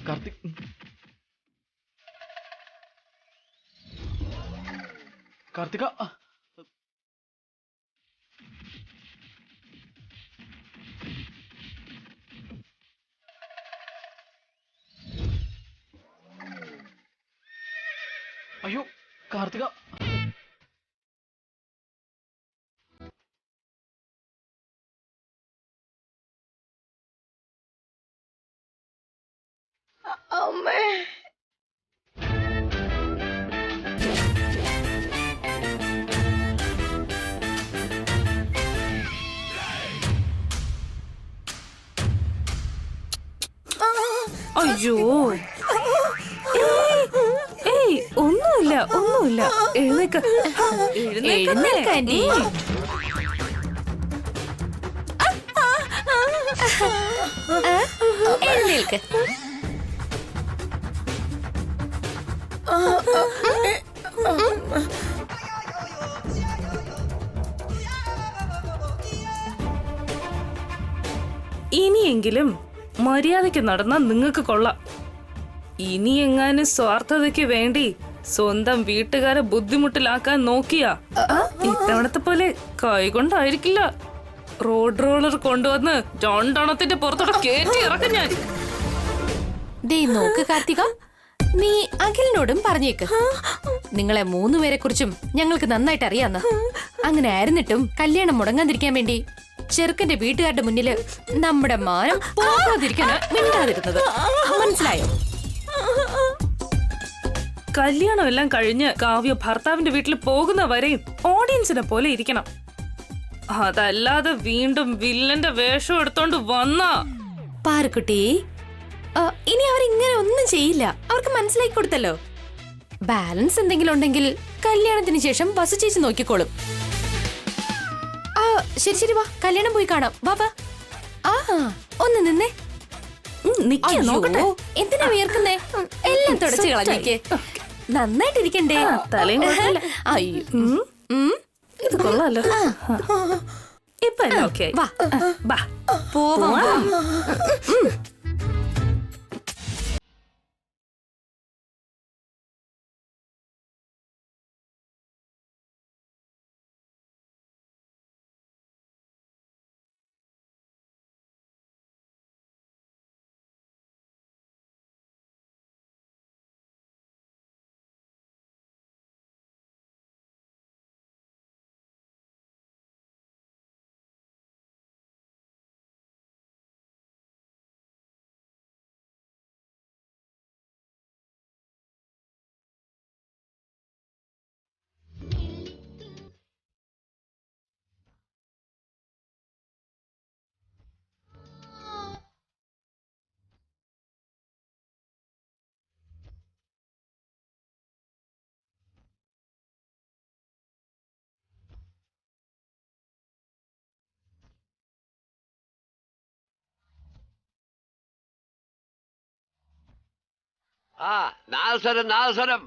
കാർത്തിക് കാർത്തിക അയ്യോ കാർത്തിക അമ്മേ അയ്യോ ഏയ് ഒന്നുമില്ല ഒന്നുമില്ല എഴുന്നേക്ക എഴുന്നേക്കാൻഡി എഴുന്നേൽക്ക് ഇനിയെങ്കിലും മര്യാദയ്ക്ക് നടന്നാൽ നിങ്ങൾക്ക് കൊള്ളാം. ഇനി എങ്ങാനും സ്വാർത്ഥതയ്ക്ക് വേണ്ടി സ്വന്തം വീട്ടുകാരെ ബുദ്ധിമുട്ടിലാക്കാൻ നോക്കിയാ ഇത്തവണത്തെ പോലെ കൈകൊണ്ടായിരിക്കില്ല, റോഡ് റോളർ കൊണ്ടുവന്ന് രണ്ടെണ്ണത്തിന്റെ പുറത്തോടെ കേറ്റി ഇറക്കും ഞാൻ. ദേ നോക്ക് കാർത്തിക, നീ അഖിലിനോടും പറഞ്ഞേക്ക്. നിങ്ങളെ മൂന്നുപേരെ കുറിച്ചും ഞങ്ങൾക്ക് നന്നായിട്ട് അറിയാന്ന്. അങ്ങനെ ആയിരുന്നിട്ടും കല്യാണം മുടങ്ങാതിരിക്കാൻ വേണ്ടി ചെറുക്കന്റെ വീട്ടുകാരുടെ മുന്നില് നമ്മുടെ മാനം പോകാതിരിക്കാനാ മിണ്ടാതിരുന്നത്. മനസ്സിലായോ? കല്യാണം എല്ലാം കഴിഞ്ഞ് കാവ്യ ഭർത്താവിന്റെ വീട്ടിൽ പോകുന്ന വരെയും ഓഡിയൻസിനെ പോലെ ഇരിക്കണം. അതല്ലാതെ വീണ്ടും വില്ലന്റെ വേഷം എടുത്തോണ്ട് വന്നാ പാറുക്കുട്ടി, ഇനി അവരിങ്ങനെ ഒന്നും ചെയ്യില്ല. അവർക്ക് മനസ്സിലാക്കി കൊടുത്തല്ലോ. ബാലൻസ് എന്തെങ്കിലും ഉണ്ടെങ്കിൽ കല്യാണത്തിന് ശേഷം ബസ് ചേച്ചി നോക്കിക്കോളും. ശരി ശരി, വാ കല്യാണം പോയി കാണാം. വാ വാ. ആ ഒന്ന് നിന്നേ. നോക്കട്ടെ. എന്തിനാ വിയർക്കുന്നേ? എല്ലാം തുടച്ചു കളഞ്ഞേക്ക്. നന്നായിട്ടിരിക്കണ്ടേ? തലയും അയ്യോ, ഇത് കൊള്ളാലോ. ഇപ്പൊ ഓക്കെ, വാ പോവാം. നാദസ്വരം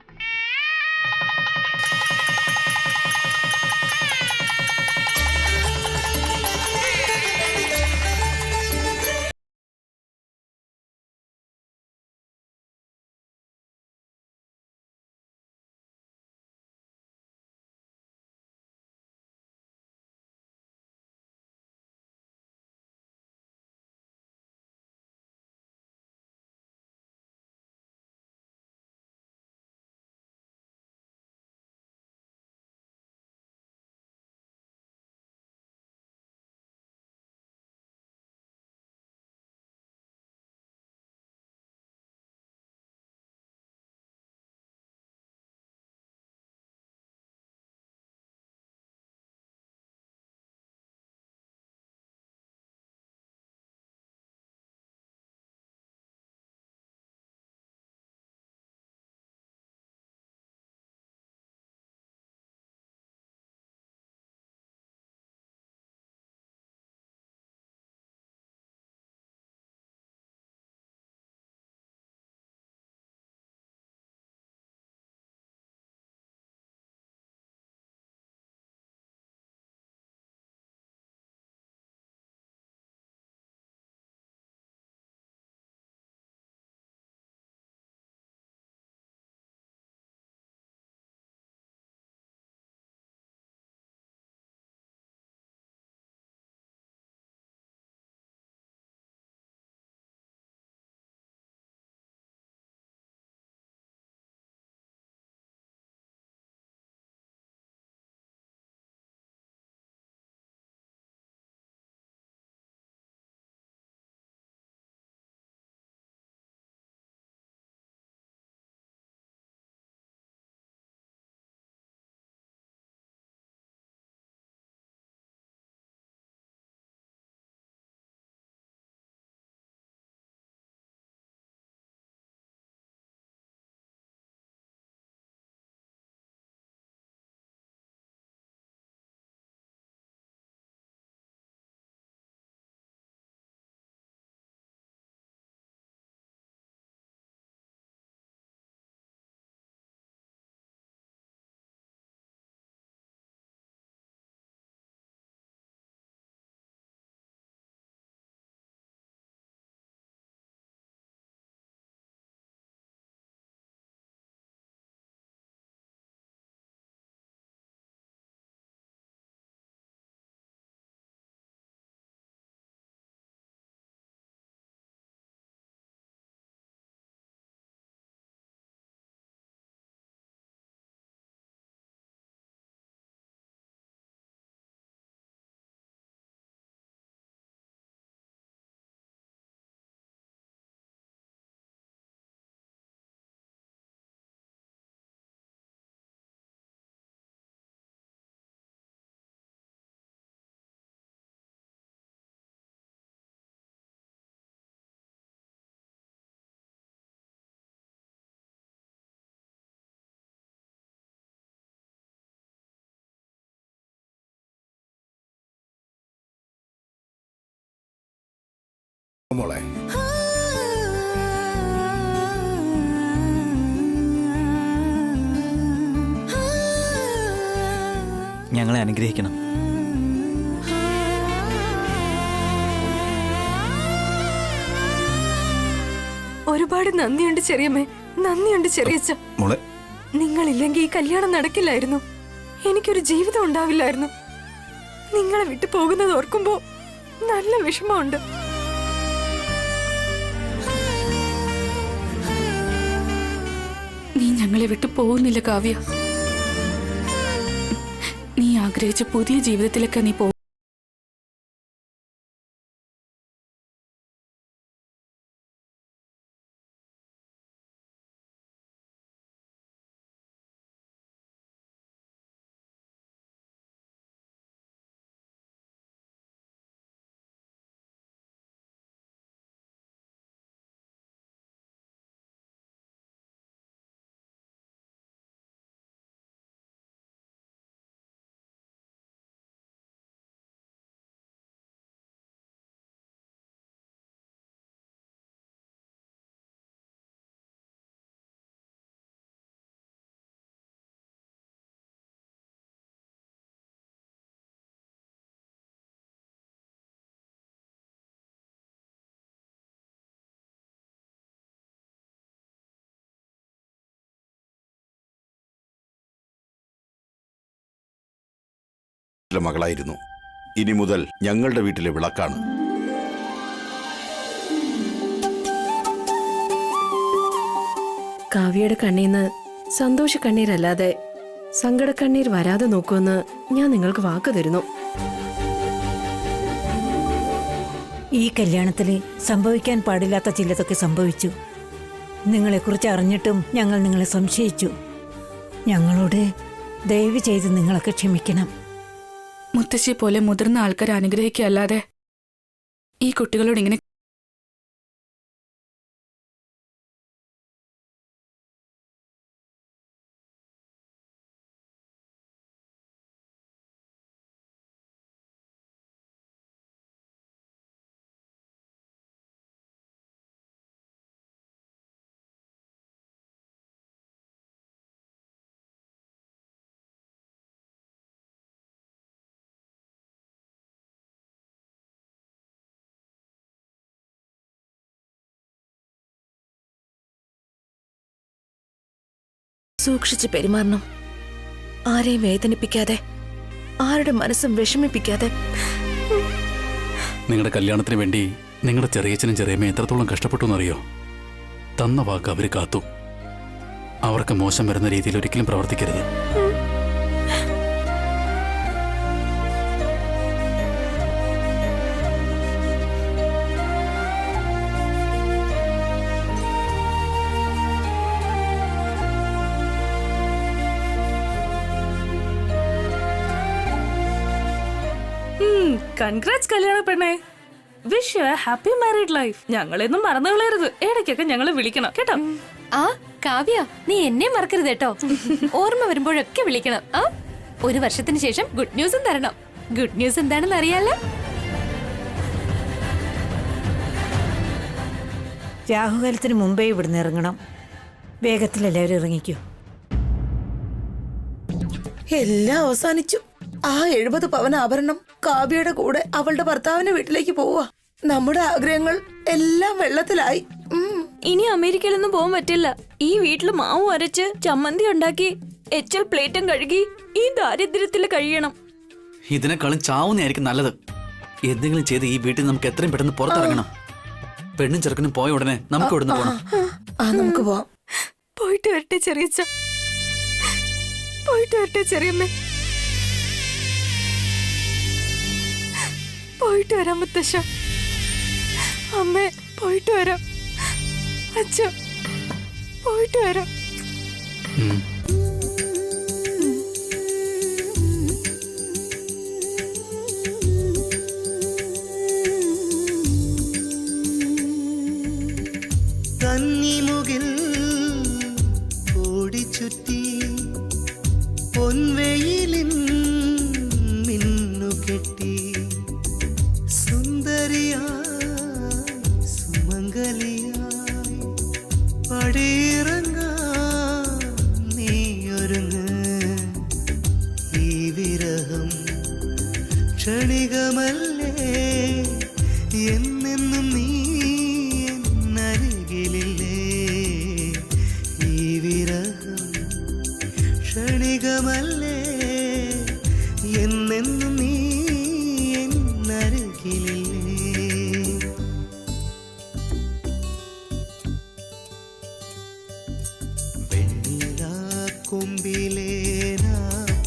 മോളെ. ഞങ്ങളെ അനുഗ്രഹിക്കണം. ഒരുപാട് നന്ദിയുണ്ട് ചെറിയമ്മേ, നന്ദിയുണ്ട് ചെറിയച്ഛ. മോളെ, നിങ്ങളില്ലെങ്കിൽ ഈ കല്യാണം നടക്കില്ലായിരുന്നു, എനിക്കൊരു ജീവിതം ഉണ്ടാവില്ലായിരുന്നു. നിങ്ങളെ വിട്ടു പോകുന്നത് ഓർക്കുമ്പോ നല്ല വിഷമമുണ്ട്. നീ ഞങ്ങളെ വിട്ടു പോകുന്നില്ല കാവ്യ. നീ ആഗ്രഹിച്ച പുതിയ ജീവിതത്തിലേക്ക് നീ പോകും. മകളായിരുന്നു. ഇനി മുതൽ ഞങ്ങളുടെ വീട്ടിലെ വിളക്കാണ്. കാവ്യയുടെ കണ്ണീന്ന് സന്തോഷ കണ്ണീരല്ലാതെ സങ്കടക്കണ്ണീർ വരാതെ നോക്കുമെന്ന് ഞാൻ നിങ്ങൾക്ക് വാക്ക് തരുന്നു. ഈ കല്യാണത്തിൽ സംഭവിക്കാൻ പാടില്ലാത്ത ചിലതൊക്കെ സംഭവിച്ചു. നിങ്ങളെക്കുറിച്ച് അറിഞ്ഞിട്ടും ഞങ്ങൾ നിങ്ങളെ സംശയിച്ചു. ഞങ്ങളോട് ദയവ് ചെയ്ത് നിങ്ങളൊക്കെ ക്ഷമിക്കണം. മുത്തശ്ശി പോലെ മുതിർന്ന ആൾക്കാരെ അനുഗ്രഹിക്കുകയല്ലാതെ ഈ കുട്ടികളോട് ഇങ്ങനെ സൂക്ഷിച്ച് പെരുമാറണം. ആരെയും വേദനിപ്പിക്കാതെ, ആരുടെ മനസ്സും വിഷമിപ്പിക്കാതെ. നിങ്ങളുടെ കല്യാണത്തിന് വേണ്ടി നിങ്ങളുടെ ചെറിയച്ഛനും ചെറിയമ്മയും എത്രത്തോളം കഷ്ടപ്പെട്ടു എന്നറിയോ? തന്ന വാക്ക് അവർ കാത്തു. അവർക്ക് മോശം വരുന്ന രീതിയിൽ ഒരിക്കലും പ്രവർത്തിക്കരുത്. കൺഗ്രാറ്റ്സ് കല്യാണ പെണ്ണേ. Wish you a happy married life. ഞങ്ങളെന്നും മറന്നു കളയരുത്. ഇടയ്ക്കൊക്കെ ഞങ്ങളെ വിളിക്കണം കേട്ടോ. ആ കാവ്യ, നീ എന്നെ മറക്കരുത് കേട്ടോ. ഓർമ്മ വരുമ്പോഴൊക്കെ വിളിക്കണം. ആ 1 വർഷത്തിന് ശേഷം ഗുഡ് ന്യൂസും തരണം. ഗുഡ് ന്യൂസ് എന്താണെന്ന് അറിയാലോ? രാഹുകാലത്തിന് മുമ്പേ ഇവിടുന്ന് ഇറങ്ങണം. വേഗത്തിൽ എല്ലാവരും ഇറങ്ങിക്കൂ. എല്ലാം അവസാനിച്ചു. ആ 70 പവൻ ആഭരണം കാവ്യയുടെ കൂടെ അവളുടെ ഭർത്താവിന്റെ വീട്ടിലേക്ക് പോവാ. നമ്മുടെ ആഗ്രഹങ്ങൾ എല്ലാം വെള്ളത്തിലായി. ഇനി അമേരിക്കയിലൊന്നും പോകാൻ പറ്റില്ല. ഈ വീട്ടിൽ മാവ് അരച്ച് ചമ്മന്തി ഉണ്ടാക്കി എച്ചൽ പ്ലേറ്റും കഴുകി ഈ ദാരിദ്ര്യത്തിൽ കഴിയണം. ഇതിനെക്കാളും ചാവുന്നതായിരിക്കും നല്ലത്. എന്തെങ്കിലും ചെയ്ത് ഈ വീട്ടിൽ നമുക്ക് എത്രയും പെട്ടെന്ന് പുറത്തിറങ്ങണം. പെണ്ണും ചെറുക്കനും പോയ ഉടനെ നമുക്ക് ഇവിടുന്ന് പോകണം. നമുക്ക് പോവാം. പോയിട്ട് വരട്ടെ ചെറിയച്ഛ, പോയിട്ട് വരട്ടെ ചെറിയമ്മ, പോയിട്ട് വരാം മുത്തശ്ശ, അമ്മേ പോയിട്ട് വരാം, അച്ഛ പോയിട്ട് വരാം. കന്നിമുകിൽ ഓടിച്ചുറ്റി പൊൻവെയിലിൻ മിന്നുകെട്ടി സുന്ദരിയായി പടിയിറങ്ങാൻ നീയൊരുങ്ങ്. ഈ വിരഹം ക്ഷണികമല്ലേ, എന്നെന്നും നീ എന്നരികിലില്ലേ. ഈ വിരഹം ക്ഷണികമല്ലേ, എന്നെന്നും നീ എന്നരികിലില്ലേ. വെണ്ണിലാ കൊമ്പിലേ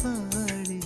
പാടി.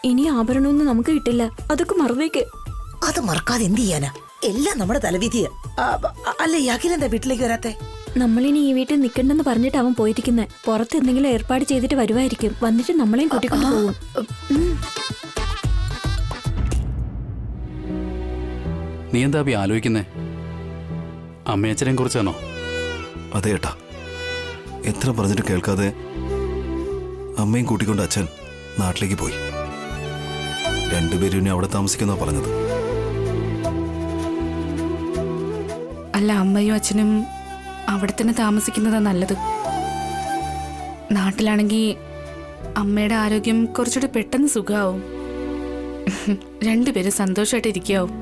ഇനി ആഭരണമൊന്നും നമുക്ക് കിട്ടില്ല. അതൊക്കെ മറന്നേക്ക്. അത് മറക്കാതെ എന്ത് ചെയ്യാനാ? എല്ലാം നമ്മുടെ തലവിധിയാ. അല്ല, ഈ അഖിലെന്താ വീട്ടിലേക്ക് വരാത്തെ? നമ്മളിനി ഈ വീട്ടിൽ നിൽക്കണ്ടെന്ന് പറഞ്ഞിട്ട് അവൻ പോയിരിക്കുന്നെ. പുറത്ത് എന്തെങ്കിലും ഏർപ്പാട് ചെയ്തിട്ട് വരുമായിരിക്കും. വന്നിട്ട് നമ്മളെയും കൂട്ടിക്കൊണ്ട് പോകും. നീ എന്താ അഭി ആലോചിക്കുന്നേ? അമ്മയച്ഛനെ കുറിച്ചാണോ? അതെ ഏട്ടാ, എത്ര പറഞ്ഞിട്ട് കേൾക്കാതെ അമ്മയും കൂട്ടിക്കൊണ്ട് അച്ഛൻ നാട്ടിലേക്ക് പോയി. രണ്ടുപേരും ഇനി അവിടെ താമസിക്കുന്ന പറഞ്ഞത്. അല്ല, അമ്മയും അച്ഛനും അവിടെ തന്നെ താമസിക്കുന്നതാ നല്ലത്. നാട്ടിലാണെങ്കിൽ അമ്മയുടെ ആരോഗ്യം കുറച്ചുകൂടി പെട്ടെന്ന് സുഖാവും. രണ്ടുപേരും സന്തോഷമായിട്ട് ഇരിക്കാവും.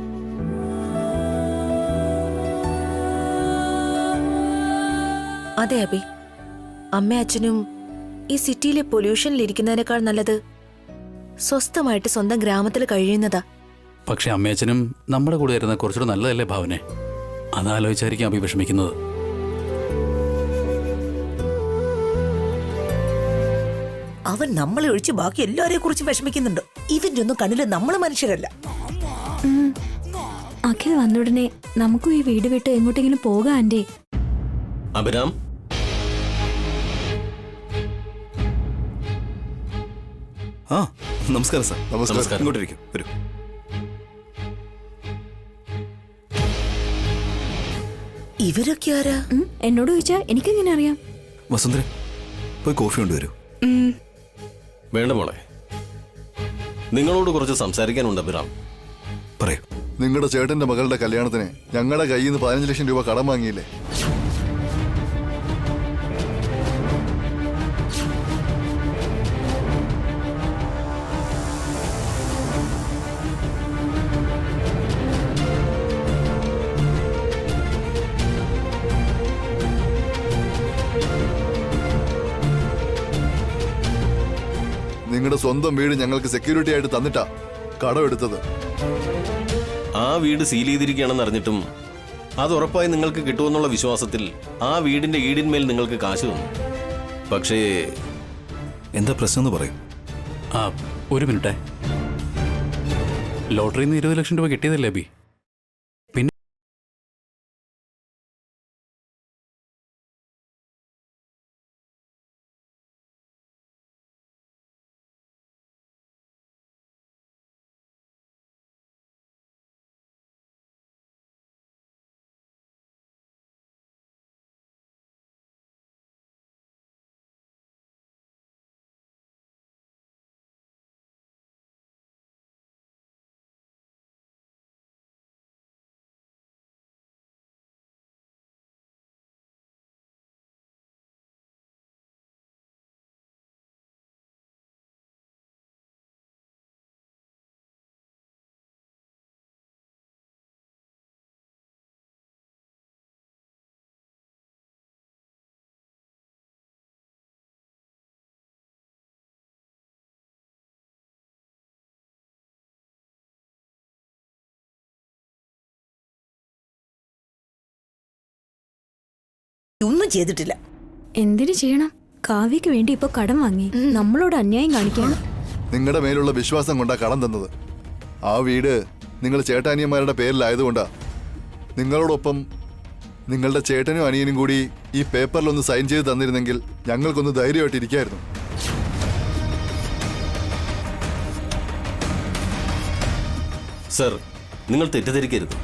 അതെ അബി, അമ്മ അച്ഛനും ഈ സിറ്റിയിലെ പൊല്യൂഷനിൽ ഇരിക്കുന്നതിനേക്കാൾ നല്ലത് സ്വസ്ഥമായിട്ട് സ്വന്തം ഗ്രാമത്തിൽ കഴിയുന്നതാ. പക്ഷെ അമ്മയച്ഛനും നമ്മുടെ കൂടെ ഇരുന്ന കുറച്ചുകൂടെ നല്ലതല്ലേ ഭാവനെ? അതാലോചിച്ചായിരിക്കും അഭി വിഷമിക്കുന്നത്. അവൻ നമ്മളെ ഒഴിച്ച് ബാക്കി എല്ലാവരെയും കുറിച്ച് വിഷമിക്കുന്നുണ്ട്. ഇവന്റെ ഒന്നും കണ്ണില് നമ്മള് മനുഷ്യരല്ല. അഖിൽ വന്നുടനെ നമുക്കും ഈ വീട് വിട്ട് എങ്ങോട്ടെങ്കിലും പോകാം ആന്റി. അഭിരാം, ആ നമസ്കാരം സാർ. നമസ്കാരം. ഇങ്ങോട്ടിരിക്കും, വരൂ. ഇവരൊക്കെ ആരാ? എന്നോട് ചോദിച്ചാ എനിക്കെങ്ങനെ അറിയാം? വസുന്ധര, പോയി കോഫി കൊണ്ടുവരൂ. വേണ്ട മോളെ, നിങ്ങളോട് കുറച്ച് സംസാരിക്കാനുണ്ട് അഭിറാം. പറയൂ. നിങ്ങളുടെ ചേട്ടന്റെ മകളുടെ കല്യാണത്തിന് ഞങ്ങളുടെ കയ്യിൽ നിന്ന് 15 ലക്ഷം രൂപ കടം വാങ്ങിയില്ലേ? നിങ്ങളുടെ സ്വന്തം വീട് ഞങ്ങൾക്ക് സെക്യൂരിറ്റി ആയിട്ട് തന്നിട്ടാ കടം എടുത്തത്. ആ വീട് സീൽ ചെയ്തിരിക്കുകയാണെന്ന് അറിഞ്ഞിട്ടും അത് ഉറപ്പായി നിങ്ങൾക്ക് കിട്ടുമെന്നുള്ള വിശ്വാസത്തിൽ ആ വീടിന്റെ ഈടിന്മേൽ നിങ്ങൾക്ക് കാശ് തന്നു. പക്ഷേ എന്താ പ്രശ്നം എന്ന് പറയും. ഒരു മിനിറ്റേ, ലോട്ടറിയിൽ നിന്ന് 20 ലക്ഷം രൂപ കിട്ടിയതല്ലേ അഭി? ഒന്നും ചെയ്തിട്ടില്ല. എന്തിനു ചെയ്യണം? കാവ്യക്ക് വേണ്ടി ഇപ്പൊ കടം വാങ്ങി നമ്മളോട് അന്യായം കാണിക്കണം. നിങ്ങളുടെ മേലുള്ള വിശ്വാസം കൊണ്ടാ കടം തന്നത്. ആ വീട് നിങ്ങൾ ചേട്ടാനിയന്മാരുടെ പേരിലായതുകൊണ്ടാ. നിങ്ങളോടൊപ്പം നിങ്ങളുടെ ചേട്ടനും അനിയനും കൂടി ഈ പേപ്പറിലൊന്ന് സൈൻ ചെയ്ത് തന്നിരുന്നെങ്കിൽ ഞങ്ങൾക്കൊന്ന് ധൈര്യമായിട്ട് ഇരിക്കായിരുന്നു. സർ, നിങ്ങൾ തെറ്റിദ്ധരിക്കരുത്.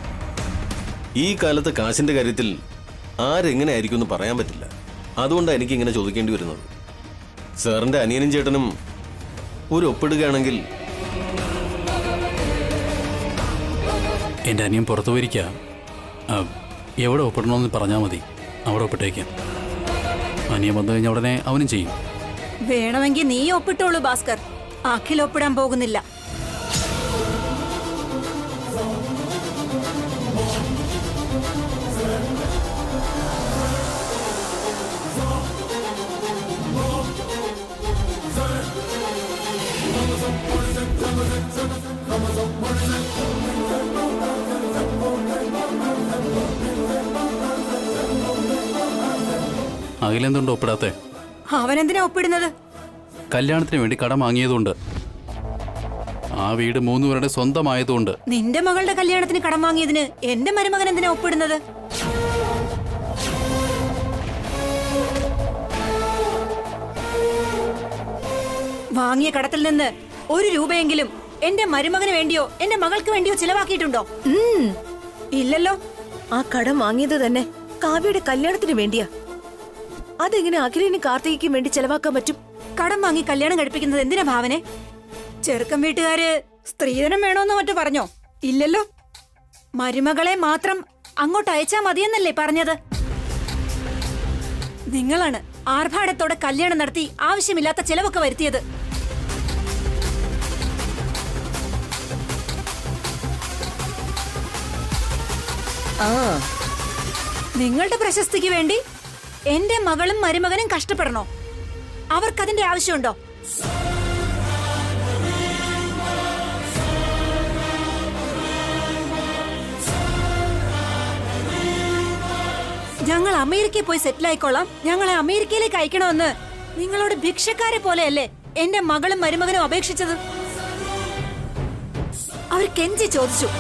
ഈ കാലത്ത് കാശിന്റെ കാര്യത്തിൽ ആരെങ്ങനെ ആയിരിക്കും എന്ന് പറയാൻ പറ്റില്ല. അതുകൊണ്ടാണ് എനിക്ക് ഇങ്ങനെ ചോദിക്കേണ്ടി വരുന്നത്. സാറിന്റെ അനിയനും ചേട്ടനും ഒരു ഒപ്പിടുകയാണെങ്കിൽ. എൻ്റെ അനിയൻ പുറത്തു പോയിരിക്കുക. എവിടെ ഒപ്പിടണമെന്ന് പറഞ്ഞാൽ മതി, അവിടെ ഒപ്പിട്ടേക്കാം. അനിയൻ വന്നു കഴിഞ്ഞാൽ ഉടനെ അവനും ചെയ്യും. വേണമെങ്കിൽ നീ ഒപ്പിട്ടോളൂ ഭാസ്കർ. അഖിൽ ഒപ്പിടാൻ പോകുന്നില്ല. അഖിലെന്തുകൊണ്ട് ഒപ്പിടാത്തെ? അവനെന്തിനാ ഒപ്പിടുന്നത്? കല്യാണത്തിന് വേണ്ടി കടം വാങ്ങിയതുകൊണ്ട്. ആ വീട് 3 പേരുടെ സ്വന്തമായതുകൊണ്ട്. നിന്റെ മകളുടെ കല്യാണത്തിന് കടം വാങ്ങിയതിന് എന്റെ മരുമകൻ എന്തിനാ ഒപ്പിടുന്നത്? വാങ്ങിയ കടത്തിൽ നിന്ന് 1 രൂപയെങ്കിലും എന്റെ മരുമകന് വേണ്ടിയോ എന്റെ മകൾക്ക് വേണ്ടിയോ ചിലവാക്കിയിട്ടുണ്ടോ? ഇല്ലല്ലോ. ആ കടം വാങ്ങിയത് തന്നെ കാവ്യയുടെ കല്യാണത്തിന് വേണ്ടിയാ. അതെങ്ങനെ അഖിലിനും കാർത്തികയ്ക്കും വേണ്ടി ചെലവാക്കാൻ പറ്റും? കടം വാങ്ങി കല്യാണം കഴിപ്പിക്കുന്നത് എന്തിനാ ഭാവനെ? ചെറുക്കൻ വീട്ടുകാര് സ്ത്രീധനം വേണോന്ന് മറ്റോ പറഞ്ഞോ? ഇല്ലല്ലോ. മരുമകളെ മാത്രം അങ്ങോട്ട് അയച്ചാ മതിയെന്നല്ലേ പറഞ്ഞത്? നിങ്ങളാണ് ആർഭാടത്തോടെ കല്യാണം നടത്തി ആവശ്യമില്ലാത്ത ചെലവൊക്കെ വരുത്തിയത്. നിങ്ങളുടെ പ്രശസ്തിക്ക് വേണ്ടി എന്റെ മകളും മരുമകനും കഷ്ടപ്പെടണോ? അവർക്കതിന്റെ ആവശ്യമുണ്ടോ? ഞങ്ങൾ അമേരിക്കയിൽ പോയി സെറ്റിൽ ആയിക്കോളാം, ഞങ്ങളെ അമേരിക്കയിലേക്ക് അയക്കണമെന്ന് നിങ്ങളോട് ഭിക്ഷക്കാരെ പോലെയല്ലേ എന്റെ മകളും മരുമകനും അപേക്ഷിച്ചത്? അവർ കെഞ്ചി ചോദിച്ചു.